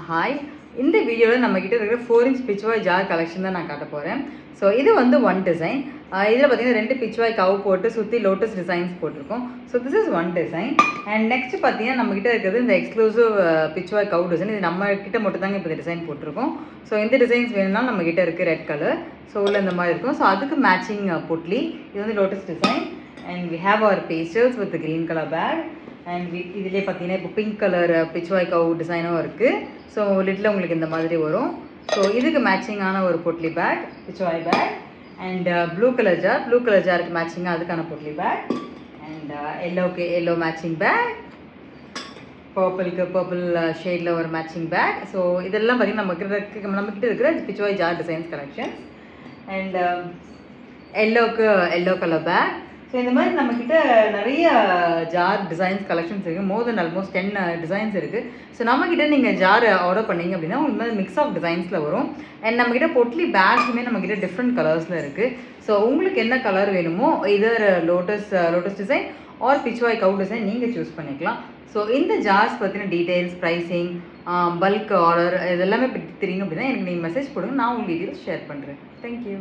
Hi. இந்த வீடியோவில் நம்மக்கிட்ட இருக்கிற 4" பிச்வாய் ஜார் கலெக்ஷன் தான் நான் காட்ட போகிறேன். ஸோ இது வந்து ஒன் டிசைன். இதில் பார்த்தீங்கன்னா 2 பிச்வாய் கவ் போட்டு சுற்றி லோட்டஸ் டிசைன்ஸ் போட்டிருக்கோம். So this is one design. And next பார்த்தீங்கன்னா நம்மக்கிட்ட இருக்கிறது இந்த எக்ஸ்க்ளூசிவ் பிச்வாய் கவ் டிசைன். இது நம்மக்கிட்ட மட்டும் தாங்க இப்போ டிசைன் போட்டிருக்கோம். ஸோ இந்த டிசைன்ஸ் வேணும்னா நம்மக்கிட்ட இருக்குது ரெட் கலர். ஸோ உள்ள இந்த மாதிரி இருக்கும். ஸோ அதுக்கு மேட்சிங் பொட்லி. இது வந்து lotus design. And we have our pastels with green colour bag. And இதிலே பார்த்தீங்கன்னா இப்போ பிங்க் கலர் பிச்வாய் கவ் டிசைனும் இருக்குது. ஸோ லிட்டில் உங்களுக்கு இந்த மாதிரி வரும். ஸோ இதுக்கு மேட்சிங்கான ஒரு potli bag, Pichwai bag. And blue colour ஜாருக்கு மேட்சிங்காக அதுக்கான பொட்லி பேக். அண்ட் எல்லோக்கு எல்லோ மேட்சிங் பேக், பர்பிளுக்கு பர்பிள் ஷேடில் ஒரு மேட்சிங் பேக். ஸோ இதெல்லாம் பார்த்திங்கன்னா நம்மக்கிட்ட இருக்கிற Pichwai jar designs collections. And எல்லோக்கு எல்லோ கலர் பேக். ஸோ இந்த மாதிரி நம்மக்கிட்ட நிறைய ஜார் டிசைன்ஸ் கலெக்ஷன்ஸ் இருக்குது. மோர் தென் ஆல்மோஸ்ட் 10 டிசைன்ஸ் இருக்குது. ஸோ நம்மக்கிட்ட நீங்கள் ஜார் ஆர்டர் பண்ணிங்க அப்படின்னா உங்களுக்கு மாதிரி மிக்ஸ் ஆஃப் டிசைன்ஸில் வரும். அண்ட் நம்மக்கிட்ட பொட்லி பேக்ஸுமே நம்மக்கிட்ட டிஃப்ரெண்ட் கலர்ஸில் இருக்குது. ஸோ உங்களுக்கு என்ன கலர் வேணுமோ இதர் lotus design or Pichwai cow design நீங்கள் சூஸ் பண்ணிக்கலாம். ஸோ இந்த ஜார்ஸ் பற்றின டீட்டெயில்ஸ், ப்ரைஸிங், பல்க் ஆர்டர் இதெல்லாமே பற்றி தெரியும் அப்படின்னா எனக்கு நீங்கள் மெசேஜ் போடுங்க. நான் உங்களுக்கு டீட்டெயில்ஸ் ஷேர் பண்ணுறேன். தேங்க்யூ.